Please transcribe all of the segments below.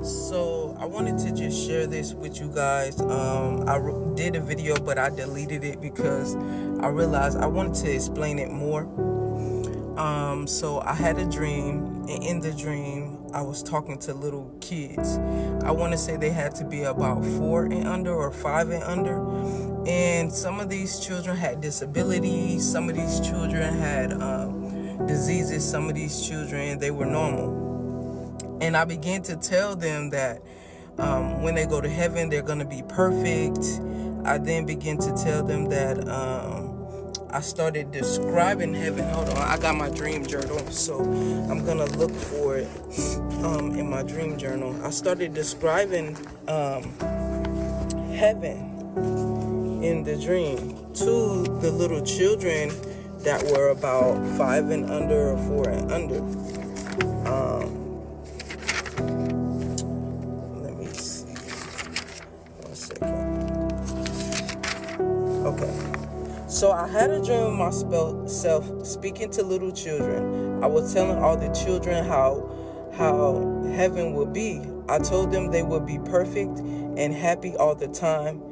So I wanted to just share this with you guys. Did a video, but I deleted it because I realized I wanted to explain it more. So I had a dream, and in the dream, I was talking to little kids. I want to say they had to be about 4 and under or 5 and under. And some of these children had disabilities. Some of these children had diseases. Some of these children, they were normal. And I began to tell them that when they go to heaven, they're going to be perfect. I then began to tell them that I started describing heaven. Hold on, I got my dream journal, so I'm going to look for it in my dream journal. I started describing heaven in the dream to the little children that were about 5 and under or 4 and under. Okay, so I had a dream of myself speaking to little children. I was telling all the children how heaven would be. I told them they would be perfect and happy all the time.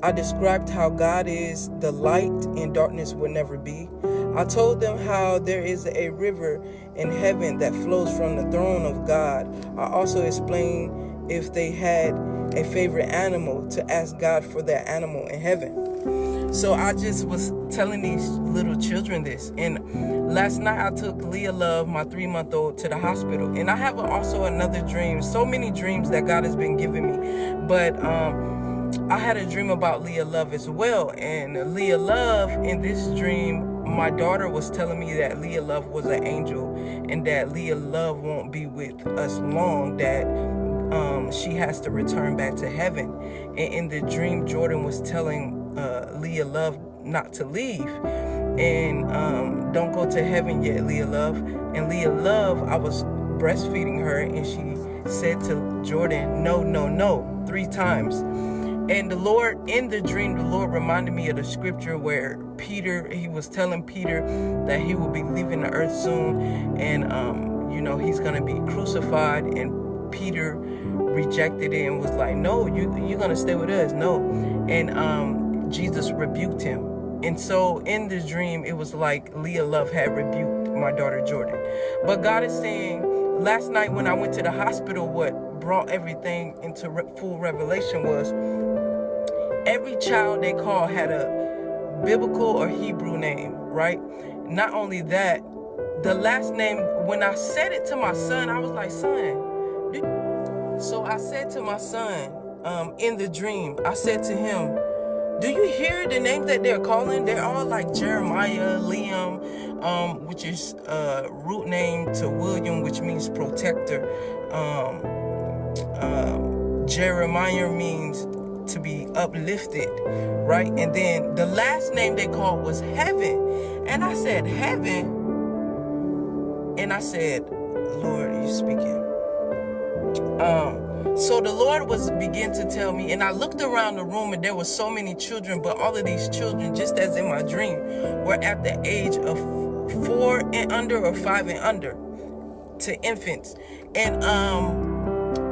I described how God is the light and darkness will never be. I told them how there is a river in heaven that flows from the throne of God. I also explained if they had a favorite animal to ask God for that animal in heaven. So I just was telling these little children this. And last night I took Leah Love, my 3-month-old, to the hospital. And I have also another dream. So many dreams that God has been giving me. But I had a dream about Leah Love as well. And Leah Love, in this dream, my daughter was telling me that Leah Love was an angel. And that Leah Love won't be with us long. That she has to return back to heaven. And in the dream, Jordan was telling Leah Love not to leave and don't go to heaven yet, Leah Love. And Leah Love, I was breastfeeding her, and she said to Jordan, no, 3 times. And the Lord, in the dream, the Lord reminded me of the scripture where Peter, he was telling Peter that he will be leaving the earth soon, and he's gonna be crucified. And Peter rejected it and was like, no, you're gonna stay with us, no. And Jesus rebuked him. And so in the dream, it was like Leah Love had rebuked my daughter Jordan. But God is saying, last night when I went to the hospital, what brought everything into full revelation was every child they called had a biblical or Hebrew name, right? Not only that, the last name, when I said it to my son, I was like, son. So I said to my son, in the dream, I said to him, do you hear the name that they're calling? They're all like Jeremiah, Liam, which is root name to William, which means protector. Jeremiah means to be uplifted, right? And then the last name they called was Heaven. And I said, Heaven? And I said, Lord, are you speaking? So the Lord began to tell me, and I looked around the room, and there were so many children, but all of these children, just as in my dream, were at the age of 4 and under or 5 and under to infants. And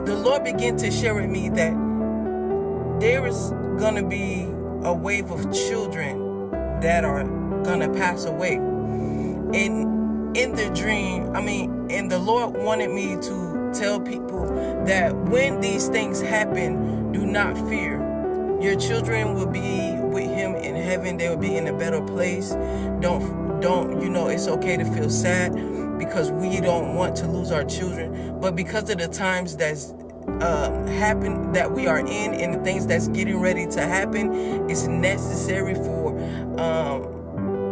the Lord began to share with me that there is going to be a wave of children that are going to pass away. And in the dream, and the Lord wanted me to tell people that when these things happen, do not fear. Your children will be with him in heaven. They will be in a better place. Don't, it's okay to feel sad because we don't want to lose our children. But because of the times that's happen that we are in and the things that's getting ready to happen, it's necessary for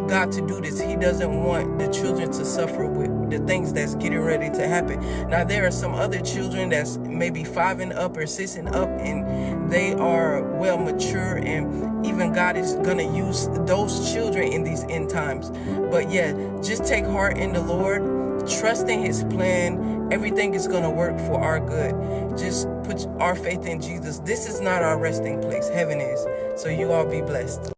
God to do this. He doesn't want the children to suffer with the things that's getting ready to happen. Now, there are some other children that's maybe 5 and up or 6 and up, and they are well mature, and even God is going to use those children in these end times. But yeah, just take heart in the Lord, trust in his plan. Everything is going to work for our good. Just put our faith in Jesus. This is not our resting place. Heaven is. So you all be blessed.